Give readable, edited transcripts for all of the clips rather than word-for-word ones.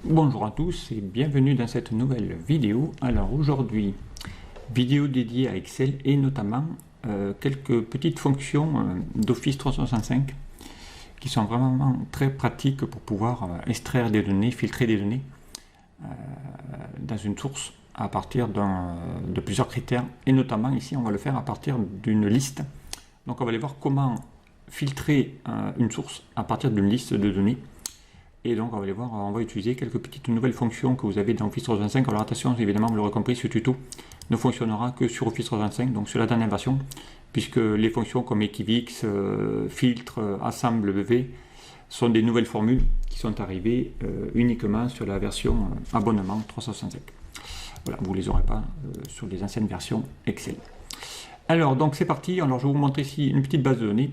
Bonjour à tous et bienvenue dans cette nouvelle vidéo. Alors aujourd'hui, vidéo dédiée à Excel et notamment quelques petites fonctions d'Office 365 qui sont vraiment très pratiques pour pouvoir extraire des données, filtrer des données dans une source à partir de plusieurs critères, et notamment ici on va le faire à partir d'une liste. Donc on va aller voir comment filtrer une source à partir d'une liste de données. Et donc on va aller voir, on va utiliser quelques petites nouvelles fonctions que vous avez dans Office 365. Alors attention, évidemment, vous l'aurez compris, ce tuto ne fonctionnera que sur Office 365, donc sur la dernière version, puisque les fonctions comme EquiVix, filtre, assemble, V sont des nouvelles formules qui sont arrivées uniquement sur la version abonnement 365. Voilà, vous ne les aurez pas sur les anciennes versions Excel. Alors donc c'est parti. Alors je vais vous montrer ici une petite base de données,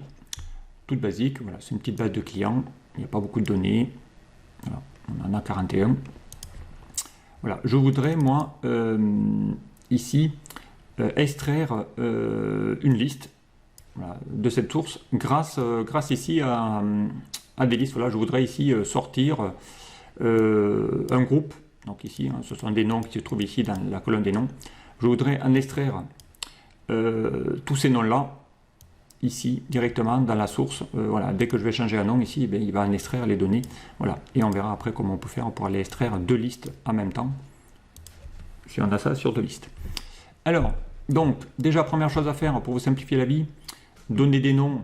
toute basique. Voilà, c'est une petite base de clients, il n'y a pas beaucoup de données. Voilà, on en a 41. Voilà, je voudrais moi ici extraire une liste, voilà, de cette source grâce ici à des listes. Voilà, je voudrais ici sortir un groupe. Donc ici, hein, ce sont des noms qui se trouvent ici dans la colonne des noms. Je voudrais en extraire tous ces noms-là ici directement dans la source. Voilà, dès que je vais changer un nom ici, eh bien, il va en extraire les données. Voilà, et on verra après comment on peut faire pour aller extraire deux listes en même temps si on a ça sur deux listes. Alors, donc déjà première chose à faire pour vous simplifier la vie, donner des noms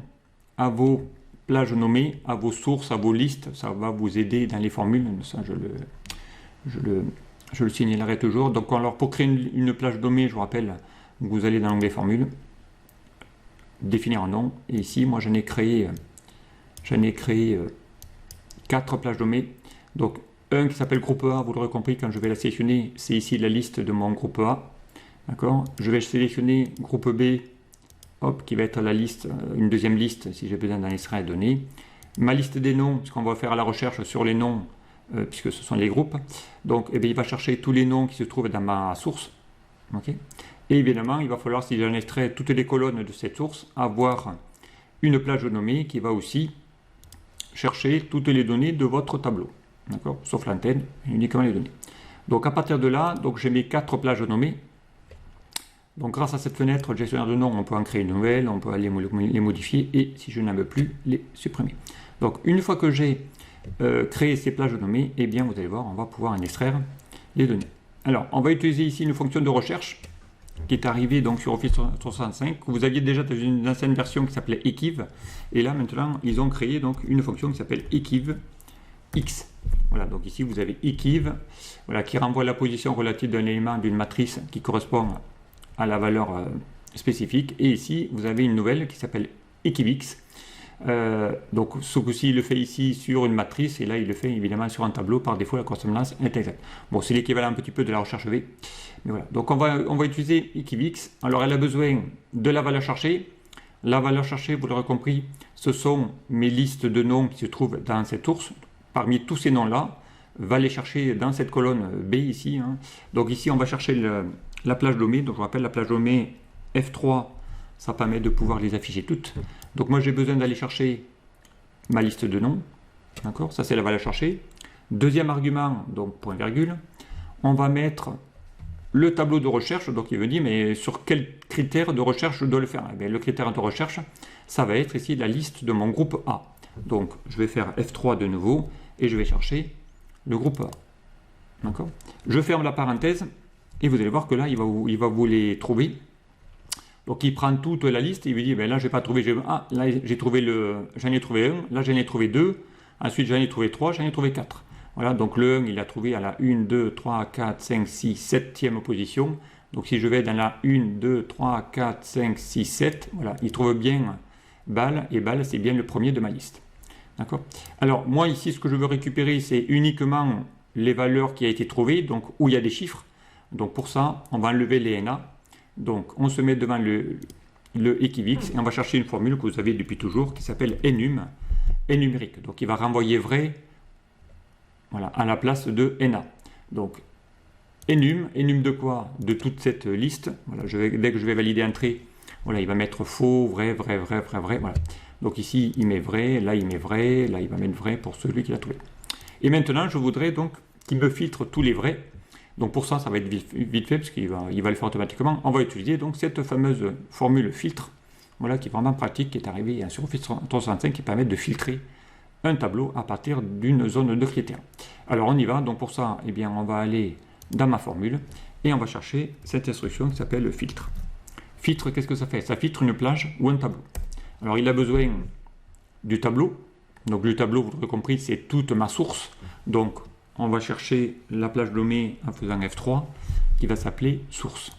à vos plages nommées, à vos sources, à vos listes. Ça va vous aider dans les formules. Ça, je le signalerai toujours. Donc alors pour créer une plage nommée, je vous rappelle, vous allez dans l'onglet formules, définir un nom, et ici moi j'en ai créé 4 plages nommées. Donc un qui s'appelle groupe A, vous l'aurez compris, quand je vais la sélectionner, c'est ici la liste de mon groupe A. D'accord, je vais sélectionner groupe B, hop, qui va être la liste, une deuxième liste si j'ai besoin d'en extraire et donner. Ma liste des noms, puisqu'on va faire la recherche sur les noms, puisque ce sont les groupes. Donc eh bien, il va chercher tous les noms qui se trouvent dans ma source. Okay. Et évidemment, il va falloir, si j'en extrais toutes les colonnes de cette source, avoir une plage nommée qui va aussi chercher toutes les données de votre tableau. D'accord, sauf l'antenne, uniquement les données. Donc à partir de là, donc j'ai mes 4 plages nommées. Donc grâce à cette fenêtre gestionnaire de noms, on peut en créer une nouvelle, on peut aller les modifier et si je n'en veux plus, les supprimer. Donc une fois que j'ai créé ces plages nommées, eh bien vous allez voir, on va pouvoir en extraire les données. Alors on va utiliser ici une fonction de recherche qui est arrivée donc sur Office 365, que vous aviez déjà dans une ancienne version qui s'appelait Equiv, et là maintenant ils ont créé donc une fonction qui s'appelle EquivX. Voilà, donc ici vous avez Equiv, voilà, qui renvoie la position relative d'un élément d'une matrice qui correspond à la valeur spécifique, et ici vous avez une nouvelle qui s'appelle EquivX. Donc ce coup-ci il le fait ici sur une matrice, et là il le fait évidemment sur un tableau. Par défaut la correspondance est exacte. Bon, c'est l'équivalent un petit peu de la recherche V, mais voilà. Donc on va utiliser EquivX. Alors elle a besoin de la valeur cherchée. La valeur cherchée, vous l'aurez compris, ce sont mes listes de noms qui se trouvent dans cette source. Parmi tous ces noms là, va les chercher dans cette colonne B ici, hein. Donc ici on va chercher la plage nommée. Donc je vous rappelle, la plage nommée F3, ça permet de pouvoir les afficher toutes. Donc moi j'ai besoin d'aller chercher ma liste de noms. D'accord, ça c'est la valeur cherchée. Deuxième argument, donc point virgule, on va mettre le tableau de recherche. Donc il me dit, mais sur quel critère de recherche je dois le faire? Eh bien, le critère de recherche, ça va être ici la liste de mon groupe A. Donc je vais faire F3 de nouveau et je vais chercher le groupe A. D'accord, je ferme la parenthèse et vous allez voir que là il va vous les trouver. Donc il prend toute la liste, il lui dit, ben là j'ai pas trouvé, là j'en ai trouvé un, là j'en ai trouvé 2, ensuite j'en ai trouvé 3, j'en ai trouvé 4. Voilà, donc le 1 il a trouvé à la 1, 2, 3, 4, 5, 6, 7e position. Donc si je vais dans la 1, 2, 3, 4, 5, 6, 7, voilà, il trouve bien Bâle, et Bâle c'est bien le premier de ma liste. D'accord. Alors moi ici ce que je veux récupérer c'est uniquement les valeurs qui a été trouvées, donc où il y a des chiffres. Donc pour ça on va enlever les NA. Donc on se met devant le EquivX et on va chercher une formule que vous avez depuis toujours qui s'appelle enum, numérique. Donc il va renvoyer vrai, voilà, à la place de NA. Donc enum de quoi? De toute cette liste. Voilà, dès que je vais valider entrée, voilà, il va mettre faux, vrai, vrai, vrai, vrai, vrai. Voilà. Donc ici il met vrai, là il met vrai, là il va mettre vrai pour celui qui l'a trouvé. Et maintenant je voudrais donc qui me filtre tous les vrais. Donc pour ça, ça va être vite fait, parce qu'il va le faire automatiquement. On va utiliser donc cette fameuse formule filtre, voilà, qui est vraiment pratique, qui est arrivée sur Office 365, qui permet de filtrer un tableau à partir d'une zone de critères. Alors on y va, donc pour ça, eh bien, on va aller dans ma formule, et on va chercher cette instruction qui s'appelle filtre. Filtre, qu'est-ce que ça fait? Ça filtre une plage ou un tableau. Alors il a besoin du tableau, donc le tableau, vous l'aurez compris, c'est toute ma source, donc on va chercher la plage domaine en faisant F3, qui va s'appeler source.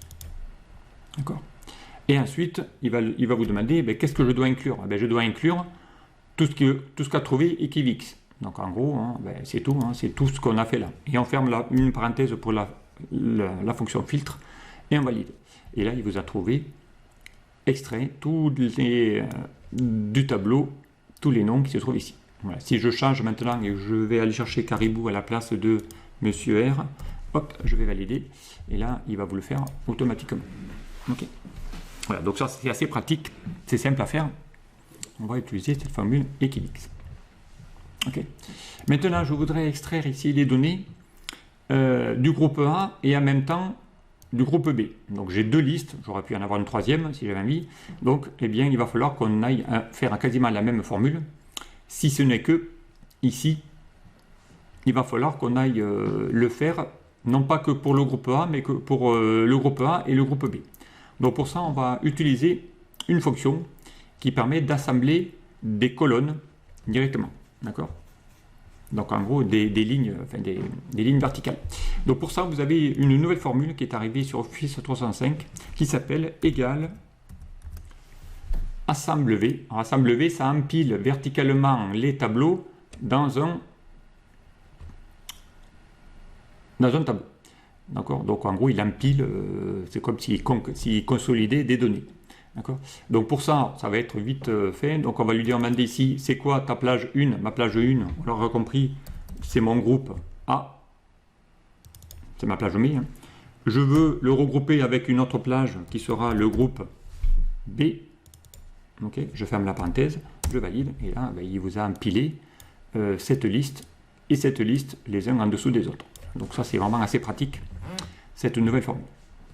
D'accord. Et ensuite, il va vous demander, qu'est-ce que je dois inclure? Je dois inclure tout ce qu'a trouvé Equivix. Donc en gros, c'est tout, c'est tout ce qu'on a fait là. Et on ferme une parenthèse pour la fonction filtre, et on valide. Et là, il vous a trouvé extrait du tableau, tous les noms qui se trouvent ici. Voilà. Si je change maintenant et je vais aller chercher Caribou à la place de Monsieur R, hop, je vais valider, et là, il va vous le faire automatiquement. Ok. Voilà, donc ça, c'est assez pratique, c'est simple à faire. On va utiliser cette formule Equivix. Ok. Maintenant, je voudrais extraire ici les données du groupe A et en même temps du groupe B. Donc j'ai deux listes, j'aurais pu en avoir une troisième si j'avais envie. Donc, eh bien, il va falloir qu'on aille faire quasiment la même formule. Si ce n'est que ici, il va falloir qu'on aille le faire, non pas que pour le groupe A, mais que pour le groupe A et le groupe B. Donc pour ça, on va utiliser une fonction qui permet d'assembler des colonnes directement. D'accord? Donc en gros, des lignes verticales. Donc pour ça, vous avez une nouvelle formule qui est arrivée sur Office 365 qui s'appelle égal assemble V. Alors, assemble V, ça empile verticalement les tableaux dans un tableau. D'accord? Donc en gros, il empile, c'est comme s'il consolidait des données. D'accord? Donc pour ça, ça va être vite fait. Donc on va lui demander ici, c'est quoi ta plage 1? Ma plage 1, on l'aura compris, c'est mon groupe A. C'est ma plage B. Je veux le regrouper avec une autre plage qui sera le groupe B. Ok, je ferme la parenthèse, je valide, et là, il vous a empilé cette liste et cette liste les uns en dessous des autres. Donc ça, c'est vraiment assez pratique, cette nouvelle formule.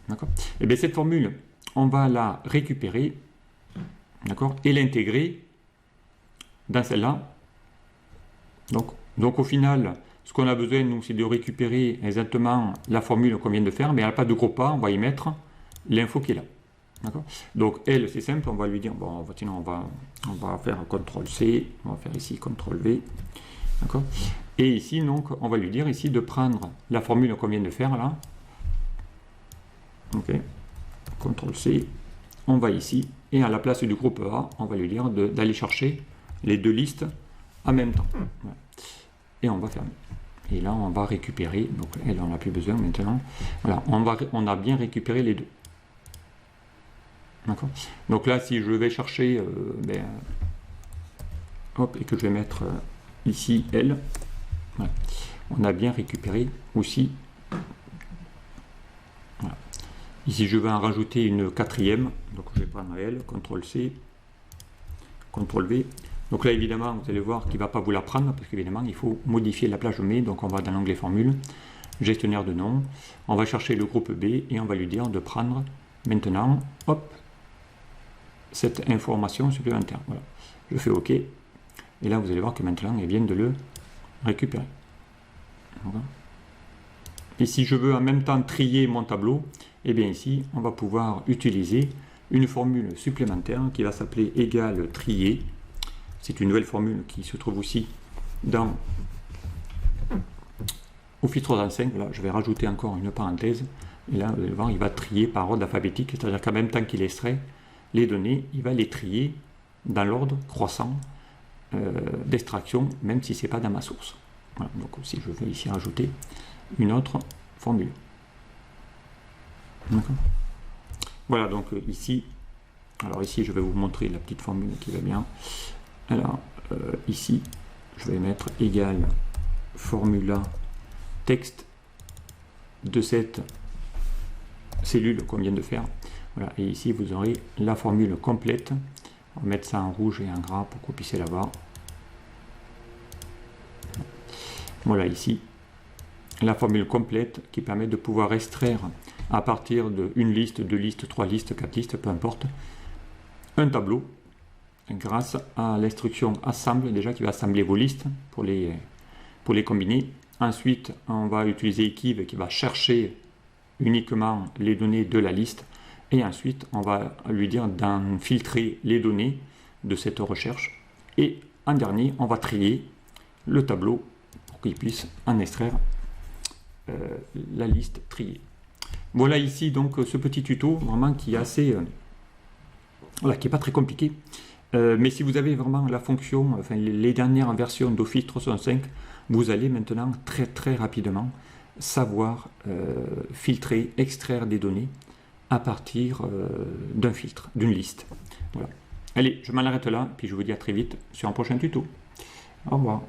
D'accord? Et bien cette formule, on va la récupérer, d'accord, et l'intégrer dans celle-là. Donc au final, ce qu'on a besoin, nous, c'est de récupérer exactement la formule qu'on vient de faire, mais elle n'a pas de groupe A, on va y mettre l'info qui est là. Donc elle, c'est simple, on va lui dire, bon, on va faire CTRL-C, on va faire ici CTRL-V, d'accord. Et ici, donc, on va lui dire ici de prendre la formule qu'on vient de faire là, ok, CTRL-C, on va ici, et à la place du groupe A, on va lui dire d'aller chercher les deux listes en même temps. Voilà. Et on va fermer. Et là, on va récupérer, donc elle, on n'a plus besoin maintenant. Voilà, on a bien récupéré les deux. D'accord. Donc là, si je vais chercher, hop, et que je vais mettre ici L, voilà, on a bien récupéré aussi. Voilà. Ici, je vais en rajouter une quatrième, donc je vais prendre L, CTRL-C, CTRL-V. Donc là, évidemment, vous allez voir qu'il ne va pas vous la prendre, parce qu'évidemment, il faut modifier la plage domaine. Donc on va dans l'onglet Formule, gestionnaire de nom, on va chercher le groupe B, et on va lui dire de prendre maintenant, hop, cette information supplémentaire. Voilà. Je fais OK. Et là, vous allez voir que maintenant, elle vient de le récupérer. Voilà. Et si je veux en même temps trier mon tableau, et bien ici, on va pouvoir utiliser une formule supplémentaire qui va s'appeler égal trier. C'est une nouvelle formule qui se trouve aussi dans Office 365. Là, je vais rajouter encore une parenthèse. Et là, vous allez voir, il va trier par ordre alphabétique, c'est-à-dire qu'en même temps qu'il extrait les données, il va les trier dans l'ordre croissant d'extraction, même si ce n'est pas dans ma source. Voilà, donc si je veux ici rajouter une autre formule. Voilà, donc ici, alors ici je vais vous montrer la petite formule qui va bien. Alors ici, je vais mettre égal formula texte de cette cellule qu'on vient de faire. Voilà, et ici vous aurez la formule complète. On va mettre ça en rouge et en gras pour que vous puissiez la voir. Voilà ici. la formule complète qui permet de pouvoir extraire à partir d'une liste, 2 listes, 3 listes, 4 listes, peu importe, un tableau grâce à l'instruction assemble déjà qui va assembler vos listes pour les combiner. Ensuite, on va utiliser Ekive qui va chercher uniquement les données de la liste et ensuite on va lui dire d'en filtrer les données de cette recherche et en dernier on va trier le tableau pour qu'il puisse en extraire la liste triée. Voilà ici donc ce petit tuto vraiment qui est assez voilà, qui n'est pas très compliqué, mais si vous avez vraiment la fonction, enfin les dernières versions d'Office 365, vous allez maintenant très rapidement savoir filtrer, extraire des données à partir d'un filtre, d'une liste. Voilà. Allez, je m'en arrête là, puis je vous dis à très vite sur un prochain tuto. Au revoir.